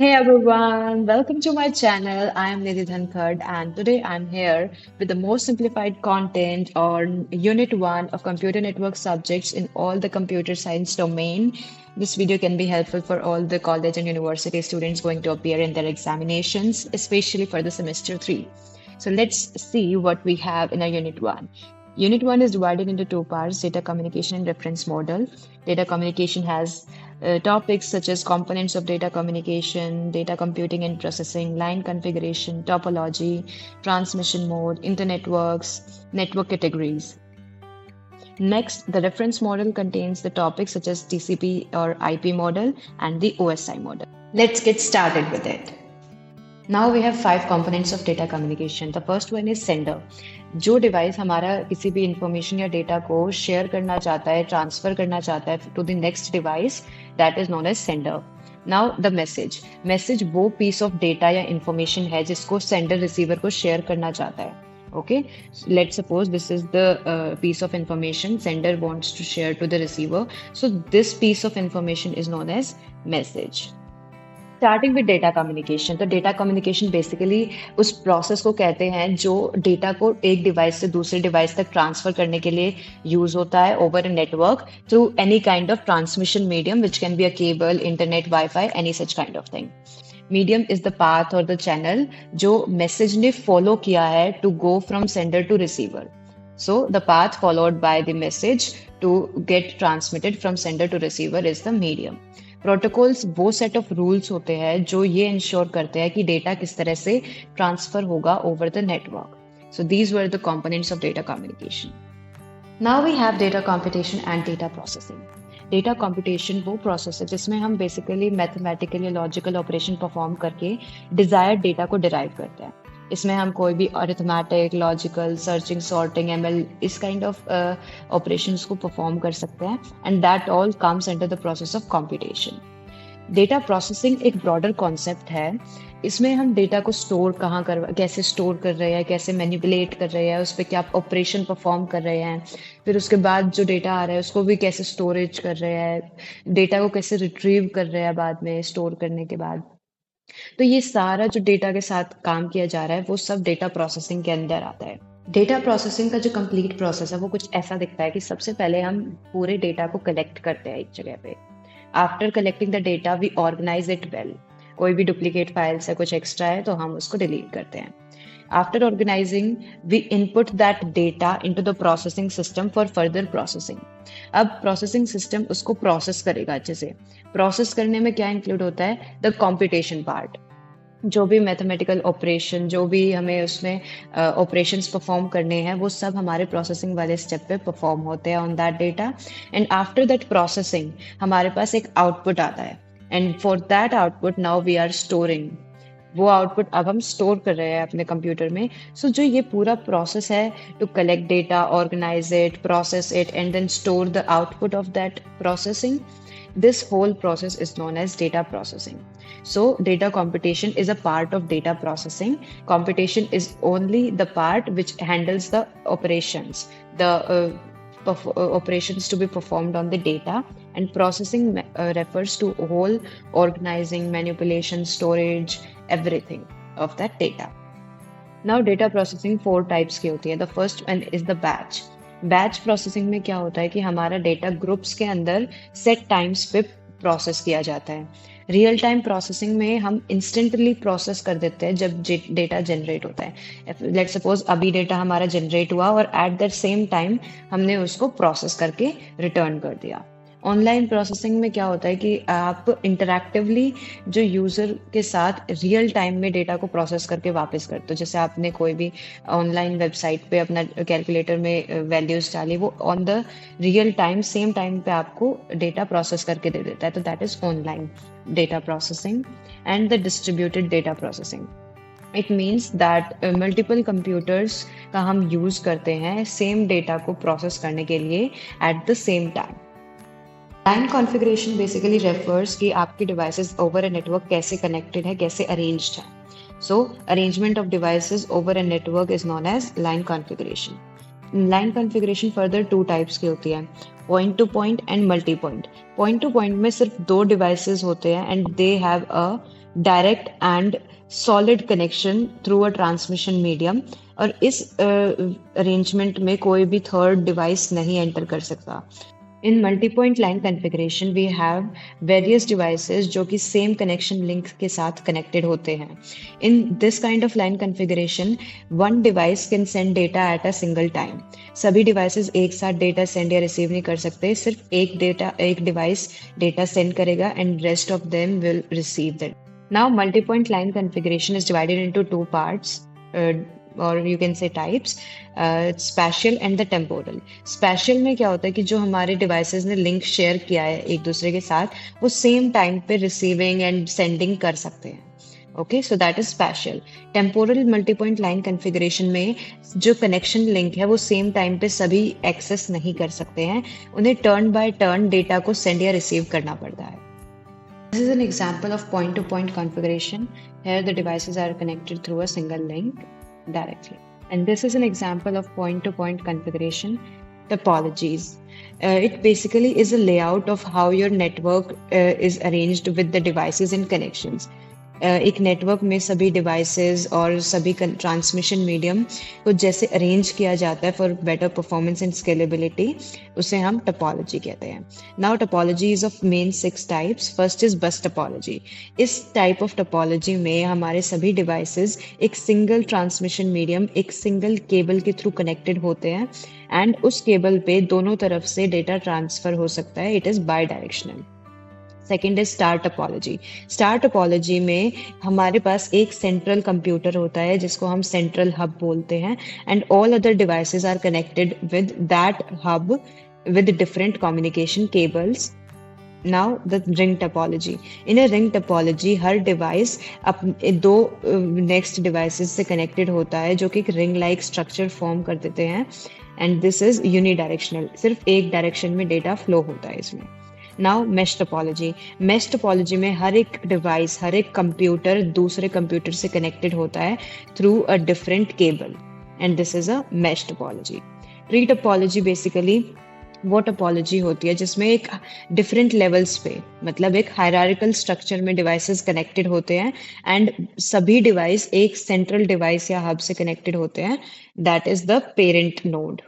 Hey everyone, welcome to my channel. I am Nidhi Dhankard and today I'm here with the most simplified content on Unit 1 of Computer Network subjects in all the computer science domain. This video can be helpful for all the college and university students going to appear in their examinations, especially for the semester 3. So let's see what we have in our Unit 1. Unit 1 is divided into two parts, data communication and reference model. Data communication has topics such as components of data communication, data computing and processing, line configuration, topology, transmission mode, internetworks, network categories. Next, the reference model contains the topics such as TCP or IP model and the OSI model. Let's get started with it. Now we have five components of data communication. The first one is sender. जो device हमारा किसी भी information या data को share करना चाहता है, transfer करना चाहता है to the next device, that is known as sender. Now the message वो पीस ऑफ डेटा या इंफॉर्मेशन है जिसको सेंडर रिसीवर को शेयर करना चाहता है. Okay, let's suppose this is the piece of information sender wants to share to the receiver. So this piece of information is known as message. Starting with data communication. तो data communication basically उस process को कहते हैं जो data को एक device से दूसरे डिवाइस तक ट्रांसफर करने के लिए यूज होता है over a network through any kind of transmission medium which can be a cable, internet, wifi, any such kind of thing. Medium is the path और द चैनल जो मैसेज ने follow किया है to go from sender to receiver. So the path followed by the message to get transmitted from sender to receiver is the medium. Protocols वो set of rules होते हैं जो ये ensure करते हैं कि डेटा किस तरह से ट्रांसफर होगा over the network. So these were the components of data communication. Now we have data computation and data processing. Data computation वो प्रोसेस है जिसमें हम बेसिकली मैथमेटिकल या लॉजिकल ऑपरेशन परफॉर्म करके डिजायर्ड डेटा को डिराइव करते हैं. इसमें हम कोई भी arithmetic, logical, searching, sorting, ML इस काइंड ऑफ ऑपरेशंस को परफॉर्म कर सकते हैं and that all comes under the process of computation. Data processing एक ब्रॉडर कॉन्सेप्ट है. इसमें हम डेटा को स्टोर कैसे स्टोर कर रहे हैं, कैसे मैनिपुलेट कर रहे हैं, उस पर क्या ऑपरेशन परफॉर्म कर रहे हैं, फिर उसके बाद जो डेटा आ रहा है उसको भी कैसे स्टोरेज कर रहे हैं, डेटा को कैसे रिट्रीव कर रहे हैं बाद में स्टोर करने के बाद. तो ये सारा जो डेटा के साथ काम किया जा रहा है वो सब डेटा प्रोसेसिंग के अंदर आता है. डेटा प्रोसेसिंग का जो कंप्लीट प्रोसेस है वो कुछ ऐसा दिखता है कि सबसे पहले हम पूरे डेटा को कलेक्ट करते हैं एक जगह पे. After collecting the data we organise it well. कोई भी डुप्लीकेट फाइल्स है, कुछ एक्स्ट्रा है तो हम उसको डिलीट करते हैं. After organising we input that data into the processing system for further processing. अब प्रोसेसिंग सिस्टम उसको प्रोसेस करेगा अच्छे से. प्रोसेस करने में क्या इंक्लूड होता है? The computation part. जो भी मैथमेटिकल ऑपरेशन, जो भी हमें उसमें ऑपरेशंस परफॉर्म करने हैं वो सब हमारे प्रोसेसिंग वाले स्टेप पे परफॉर्म होते हैं on that data. And after that processing हमारे पास एक आउटपुट आता है and for that output now we are storing. वो आउटपुट अब हम स्टोर कर रहे हैं अपने कंप्यूटर में. सो जो ये पूरा प्रोसेस है to collect data, organise it, process it and then store the output of that processing, this whole process is known as data processing. So data computation is a part of data processing. Computation is only the part which handles the operations, the operations to be performed on the data, and processing refers to whole organizing, manipulation, storage, everything of that data. Now data processing four types की होती है. The first one is the batch. Batch processing में क्या होता है कि हमारा data groups के अंदर सेट टाइम्स पे प्रोसेस किया जाता है. रियल टाइम प्रोसेसिंग में हम इंस्टेंटली प्रोसेस कर देते हैं जब डेटा जनरेट होता है. लेट सपोज अभी डेटा हमारा जनरेट हुआ और एट दैट सेम टाइम हमने उसको प्रोसेस करके रिटर्न कर दिया. ऑनलाइन प्रोसेसिंग में क्या होता है कि आप इंटरैक्टिवली जो यूज़र के साथ रियल टाइम में डेटा को प्रोसेस करके वापस करते हो. जैसे आपने कोई भी ऑनलाइन वेबसाइट पे अपना कैलकुलेटर में वैल्यूज डाली, वो on the real time same time पे आपको डेटा प्रोसेस करके दे देता है. तो that is online data processing. And the distributed data processing, it means that multiple computers का हम यूज़ करते हैं सेम डेटा को प्रोसेस करने के लिए at the same time. Line configuration basically refers कि आपके डिवाइसेस ओवर अ नेटवर्क कैसे कनेक्टेड है, कैसे अरेंज्ड है. So arrangement of devices over a network is known as line configuration. Line configuration further two types की होती है, point to point and multi point. Point to point में सिर्फ दो डिवाइसेस होते हैं and they have a direct and solid connection through a transmission medium. और इस अरेंजमेंट में कोई भी थर्ड डिवाइस नहीं एंटर कर सकता। In multi-point line configuration, we have various devices जो कि same connection link के साथ connected होते हैं। In this kind of line configuration, one device can send data at a single time। सभी devices एक साथ data send या receive नहीं कर सकते, सिर्फ एक device data send करेगा and rest of them will receive that। Now, multi-point line configuration is divided into two parts, or you can say types, spatial and the temporal। spatial में क्या होता है कि जो हमारे devices ने link share किया है एक दूसरे के साथ, वो same time पे receiving and sending कर सकते हैं। Okay, so that is special. Temporal multipoint line configuration में जो कनेक्शन लिंक है वो सेम टाइम पे सभी एक्सेस नहीं कर सकते हैं, उन्हें टर्न बाय टर्न डेटा को सेंड या रिसीव करना पड़ता है। This is an example of point-to-point configuration. Here the devices are connected through a single link directly. And this is an example of point-to-point configuration topologies. It basically is a layout of how your network is arranged with the devices and connections. एक network में सभी devices और सभी transmission medium को जैसे arrange किया जाता है for better performance and scalability, उसे हम टोपोलॉजी कहते हैं। Now topology is of main 6 types. First is बस टोपोलॉजी। इस टाइप ऑफ टोपोलॉजी में हमारे सभी डिवाइसेस एक सिंगल ट्रांसमिशन मीडियम, एक सिंगल केबल के थ्रू कनेक्टेड होते हैं एंड उस केबल पे दोनों तरफ से डेटा ट्रांसफर हो सकता है। It is by directional. Second is star topology. Star topology में हमारे पास एक सेंट्रल कंप्यूटर होता है जिसको हम सेंट्रल हब बोलते हैं and all other devices are connected with that hub with different communication cables. Now the ring topology. In a ring topology हर डिवाइस दो नेक्स्ट डिवाइसेस से कनेक्टेड होता है जो कि एक रिंग लाइक स्ट्रक्चर फॉर्म कर देते हैं एंड दिस इज यूनिडायरेक्शनल। सिर्फ एक डायरेक्शन में डेटा फ्लो होता है इसमें। Now mesh topology. Mesh topology में हर एक डिवाइस, हर एक कंप्यूटर दूसरे कंप्यूटर से कनेक्टेड होता है through a different cable and this is a mesh topology. Tree topology basically वो टोपोलॉजी होती है जिसमें एक डिफरेंट लेवल्स पे, मतलब एक हायरार्किकल स्ट्रक्चर में डिवाइसेस कनेक्टेड होते हैं एंड सभी डिवाइस एक सेंट्रल डिवाइस या हब से कनेक्टेड होते हैं, that is the parent node.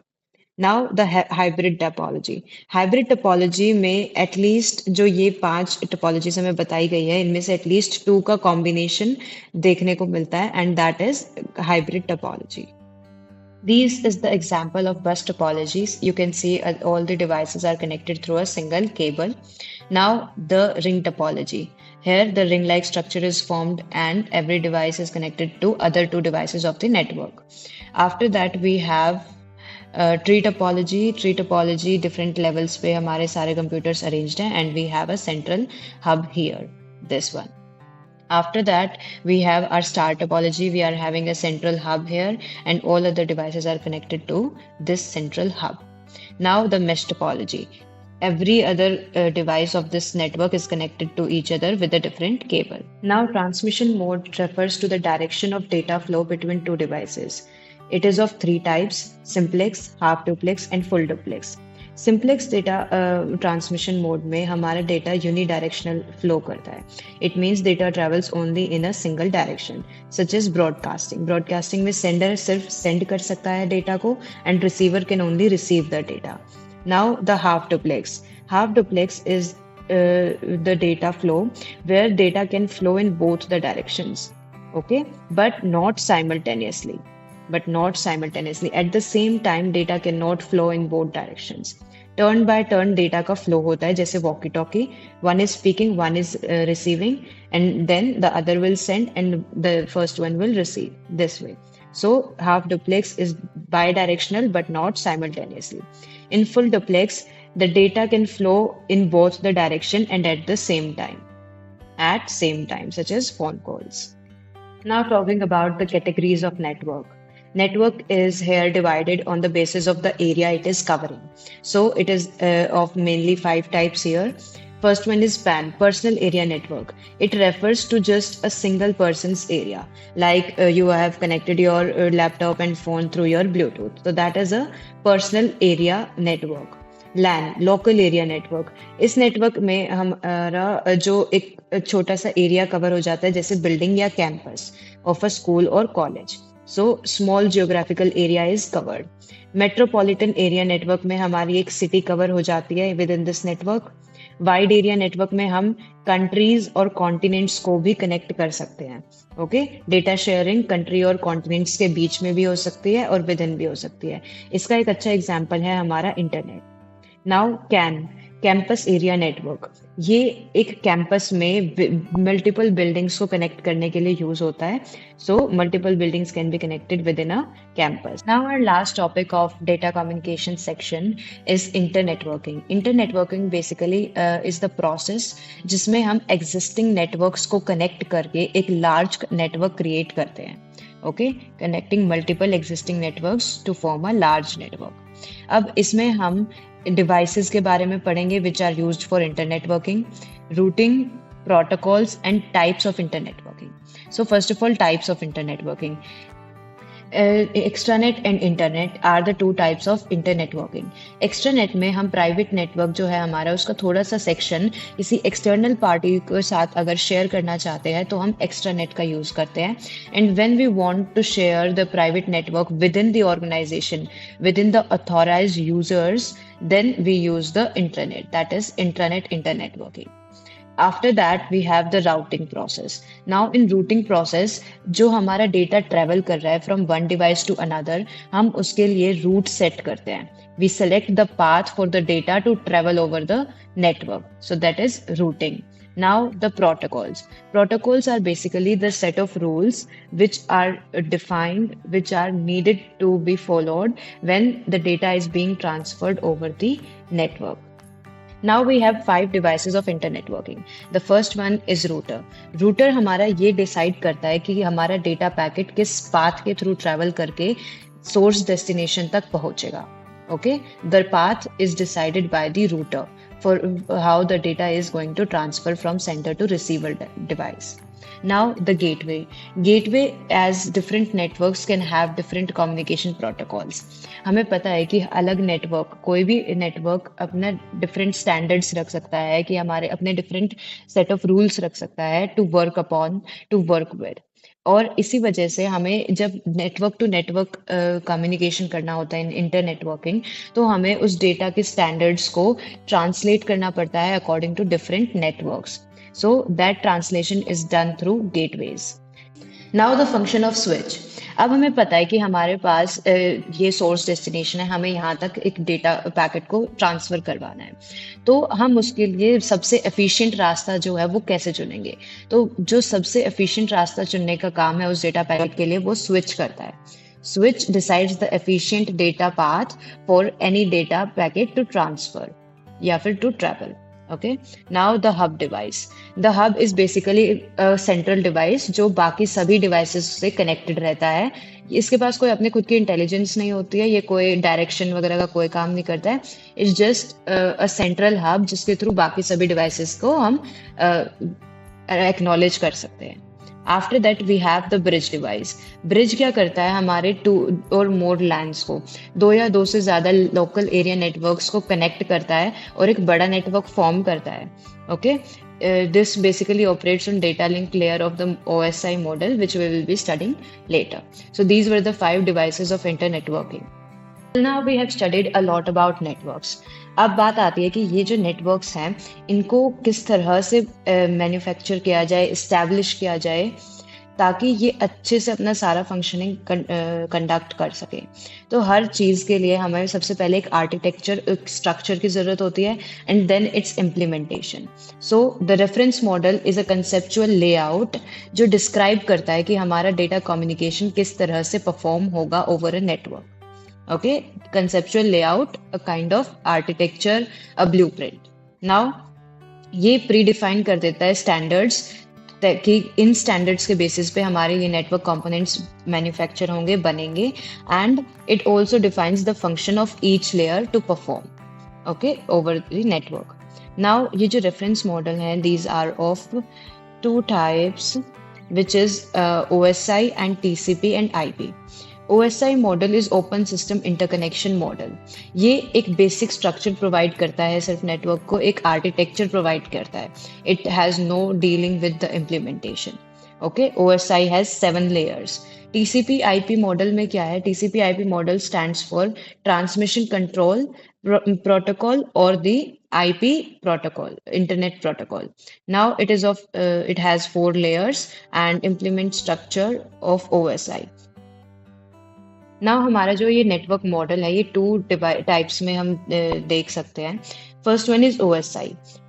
Now the hybrid topology. Hybrid topology में एटलीस्ट जो ये 5 टोपोलॉजीज हमें बताई गई है इनमें से एटलीस्ट 2 का कॉम्बिनेशन देखने को मिलता है and that is hybrid topology. These is the example of bus topologies. You can see all the devices are connected through a single cable. Now the ring topology. Here the ring-like structure is formed and every device is connected to other 2 devices of the network. After that we have tree topology. Tree topology different levels पे हमारे सारे computers arranged हैं and we have a central hub here, this one. After that, we have our star topology. We are having a central hub here, and all other devices are connected to this central hub. Now, the mesh topology. Every other device of this network is connected to each other with a different cable. Now, transmission mode refers to the direction of data flow between 2 devices. It is of 3 types: simplex, half duplex, and full duplex. Simplex data transmission mode में हमारा डेटा unidirectional flow करता है। It means data travels only in a single direction, such as broadcasting. Broadcasting में sender सिर्फ send कर सकता है डेटा को and receiver can only receive the data. Now the half duplex. Half duplex is the data flow where data can flow in both the directions, okay, but not simultaneously. At the same time, data cannot flow in both directions. Turn by turn data का flow होता है जैसे walkie talkie. One is speaking, one is receiving, and then the other will send and the first one will receive, this way. So half duplex is bidirectional but not simultaneously. In full duplex, the data can flow in both the direction and at the same time, such as phone calls. Now talking about the categories of network. Network is here divided on the basis of the area it is covering. So it is of mainly 5 types here. First one is PAN, personal area network. It refers to just a single person's area. Like you have connected your laptop and phone through your Bluetooth. So that is a personal area network. LAN, local area network. इस network में हमारा जो एक छोटा सा area cover हो जाता है, जैसे बिल्डिंग या कैंपस ऑफ अ स्कूल और college. So small geographical area is covered. Metropolitan area network में हमारी एक सिटी कवर हो जाती है with in this network. Wide area network में हम कंट्रीज और कॉन्टिनेंट्स को भी कनेक्ट कर सकते हैं। ओके, डेटा शेयरिंग कंट्री और कॉन्टिनेंट्स के बीच में भी हो सकती है और विद इन भी हो सकती है। इसका एक अच्छा एग्जाम्पल है हमारा internet. Now can, campus area network, ये एक कैंपस में मल्टीपल बिल्डिंग्स को कनेक्ट करने के लिए यूज होता है। So multiple buildings can be connected within a campus. Now our last topic of data communication section is internetworking. Internetworking basically is the process जिसमें हम एग्जिस्टिंग नेटवर्क्स को connect करके एक लार्ज नेटवर्क क्रिएट करते हैं। Okay, connecting multiple existing networks to form a large network. अब इसमें हम डिवाइसेस के बारे में पढ़ेंगे which are used for internet working, routing, protocols and types of internet working. So first of all, types of internet working. Extranet and internet are the two types of internet working. Extranet में हम private network जो है हमारा, उसका थोड़ा सा section किसी external party के साथ अगर शेयर करना चाहते हैं तो हम एक्स्ट्रानेट का यूज करते हैं। And when we want to share the private network within the organisation, within the authorised users, then we use the intranet, that is intranet internet working. After that we have the routing process. Now in routing process, जो हमारा data travel कर रहा है from one device to another, हम उसके लिए route set करते हैं. We select the path for the data to travel over the network, so that is routing. Now the protocols. Protocols are basically the set of rules which are defined, which are needed to be followed when the data is being transferred over the network. Now we have 5 devices of internet working. The first one is router. Router हमारा ये decide करता है कि हमारा data packet किस path के through travel करके source destination तक पहुंचेगा. Okay, the path is decided by the router for how the data is going to transfer from sender to receiver device. Now the gateway. Gateway, as different networks can have different communication protocols. हमें पता है कि अलग network, कोई भी network अपना different standards रख सकता है, कि हमारे अपने डिफरेंट सेट ऑफ रूल्स रख सकता है to work upon, to work with. और इसी वजह से हमें जब नेटवर्क टू नेटवर्क कम्युनिकेशन करना होता है इन इंटरनेटवर्किंग, तो हमें उस डेटा के स्टैंडर्ड्स को ट्रांसलेट करना पड़ता है according to different networks. So that translation is done through gateways. Now the function of switch. अब हमें पता है कि हमारे पास ये सोर्स डेस्टिनेशन है, हमें यहाँ तक एक डेटा पैकेट को ट्रांसफर करवाना है, तो हम उसके लिए सबसे एफिशिएंट रास्ता जो है वो कैसे चुनेंगे? तो जो सबसे एफिशिएंट रास्ता चुनने का काम है उस डेटा पैकेट के लिए, वो स्विच करता है. Switch decides the efficient data path for any data packet to transfer या फिर to travel. Okay, now the hub device. The hub is basically a central device जो बाकी सभी devices से connected रहता है. इसके पास कोई अपने खुद की इंटेलिजेंस नहीं होती है, ये कोई डायरेक्शन वगैरह का कोई काम नहीं करता है. It's just a central hub जिसके थ्रू बाकी सभी डिवाइसेस को हम एक्नॉलेज कर सकते हैं. After that we have the bridge device. Bridge क्या करता है? हमारे 2 और मोर लैंड्स को, 2 या 2 से ज़्यादा लोकल एरिया नेटवर्क्स को कनेक्ट करता है और एक बड़ा नेटवर्क फॉर्म करता है. Okay, this basically operates on data link layer of the OSI model, which we will be studying later. So these were the 5 devices of internet working. Now we have studied a lot about networks. अब बात आती है कि ये जो networks हैं इनको किस तरह से मैन्युफैक्चर किया जाए, इस्टेब्लिश किया जाए, ताकि ये अच्छे से अपना सारा फंक्शनिंग कंडक्ट कर सके. तो हर चीज़ के लिए हमें सबसे पहले एक आर्किटेक्चर, एक स्ट्रक्चर की ज़रूरत होती है, and then it's implementation. So the reference model is a conceptual layout जो डिस्क्राइब करता है कि हमारा डेटा कम्युनिकेशन किस तरह से परफॉर्म होगा over a network. Okay, conceptual layout, a kind of architecture, a blueprint. Now ये प्रीडिफाइन कर देता है स्टैंडर्ड्स, कि इन स्टैंडर्ड्स के बेसिस पे हमारे ये नेटवर्क कंपोनेंट्स मैन्युफैक्चर होंगे, बनेंगे, and it also defines the function of each layer to perform, okay, over the network. Now ये जो रेफरेंस मॉडल हैं, these are of 2 types, which is OSI and TCP and IP. OSI model is open system interconnection model. ये एक basic structure provide करता है, सिर्फ network को एक आर्किटेक्चर प्रोवाइड करता है। It has no dealing with the implementation. Okay, OSI has 7 layers. TCP IP model में क्या है? TCP IP model stands for transmission control protocol or the IP protocol, internet protocol. Now it has 4 layers and implement structure of OSI. ना हमारा जो ये network model है, ये two types में हम देख सकते हैं। First one is OSI।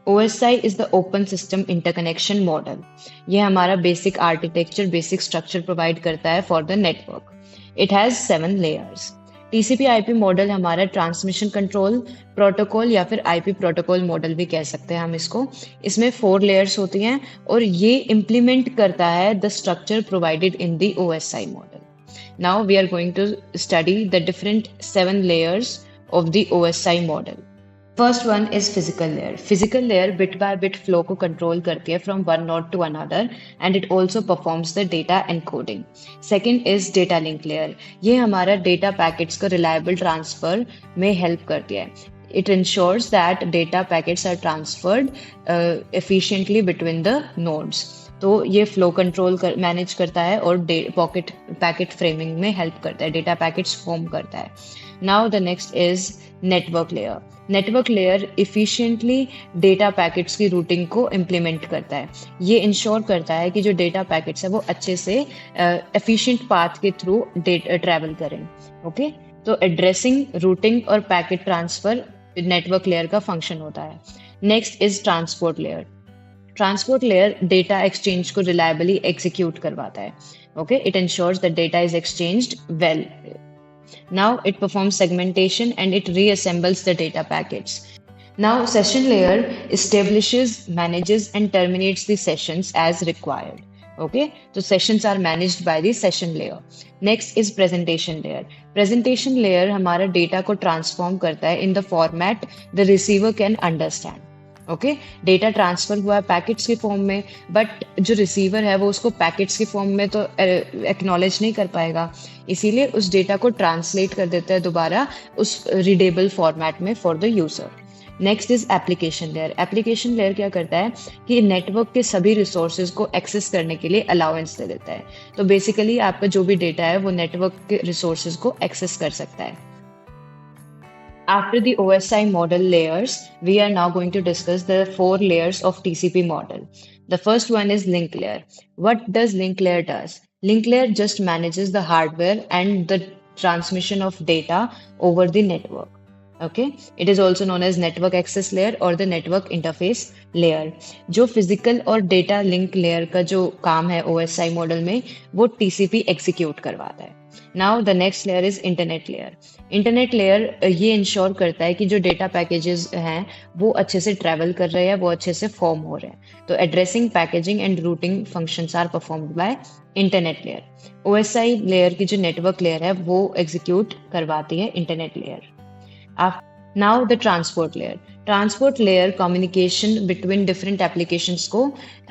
OSI is the open system interconnection model. ये हमारा basic architecture, basic structure provide करता है for the network. It has 7 layers. TCP IP model हमारा ट्रांसमिशन कंट्रोल प्रोटोकॉल या फिर IP प्रोटोकॉल मॉडल भी कह सकते हैं हम इसको। इसमें 4 लेयर्स होती हैं और ये इम्प्लीमेंट करता है the structure provided in the OSI model. Now we are going to study the different 7 layers of the OSI model. First one is physical layer. Physical layer bit by bit flow को control करती है from one node to another and it also performs the data encoding. Second is data link layer. ये हमारा data packets को reliable transfer में help करती है. It ensures that data packets are transferred efficiently between the nodes. तो ये flow control manage करता है और पैकेट फ्रेमिंग में हेल्प करता है, डेटा पैकेट्स फॉर्म करता है। Now the next is network layer. Network layer efficiently data packets की रूटिंग को इम्प्लीमेंट करता है। ये इंश्योर करता है कि जो डेटा पैकेट्स है वो अच्छे से एफिशिएंट पाथ के थ्रू ट्रैवल करें। ओके, तो एड्रेसिंग, रूटिंग और पैकेट ट्रांसफर नेटवर्क लेयर का फंक्शन होता है। Next is transport layer. Transport layer data exchange को रिलायबली एग्जीक्यूट करवाता है। Okay, it ensures that data is exchanged well. Now it performs segmentation and it reassembles the data packets. Now session layer establishes, manages and terminates the sessions as required. Okay, so sessions are managed by the session layer. Next is presentation layer. Presentation layer हमारा data को transform करता है in the format the receiver can understand. Okay, data transfer हुआ है packets के form में, but जो receiver है वो उसको पैकेट्स के फॉर्म में तो एक्नॉलेज नहीं कर पाएगा, इसीलिए उस डेटा को ट्रांसलेट कर देता है दोबारा उस रीडेबल फॉर्मेट में for the user. Next is application layer. Application layer क्या करता है कि नेटवर्क के सभी रिसोर्सेज को एक्सेस करने के लिए अलाउंस दे देता है। तो बेसिकली आपका जो भी डेटा है वो नेटवर्क के रिसोर्सेज को एक्सेस कर सकता है। After the OSI model layers, we are now going to discuss the 4 layers of TCP model. The first one is link layer. What does link layer does? Link layer just manages the hardware and the transmission of data over the network. Okay, it is also known as network access layer or the network interface layer. जो physical और data link layer का जो काम है OSI model में वो TCP execute करवाता है। Now the next layer is internet layer. Internet layer ये इंश्योर करता है कि जो डेटा पैकेजेस हैं वो अच्छे से ट्रैवल कर रहे हैं, वो अच्छे से फॉर्म हो रहे हैं। तो addressing, packaging and routing functions are performed by internet layer. OSI layer की जो नेटवर्क लेयर है वो एग्जीक्यूट करवाती है internet layer. Now the transport layer. Transport layer communication between different applications को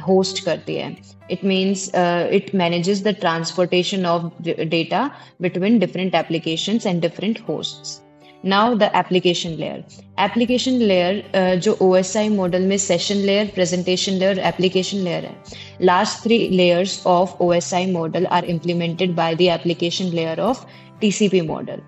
होस्ट करती है। It means it manages the transportation of data between different applications and different hosts. Now the application layer. Application layer जो OSI model में session layer, presentation layer, application layer है। Last 3 layers of OSI model are implemented by the application layer of TCP model.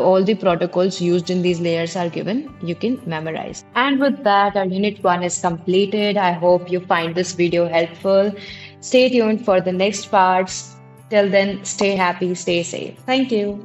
All the protocols used in these layers are given. You can memorize. And with that, our unit 1 is completed. I hope you find this video helpful. Stay tuned for the next parts. Till then, stay happy, stay safe. Thank you.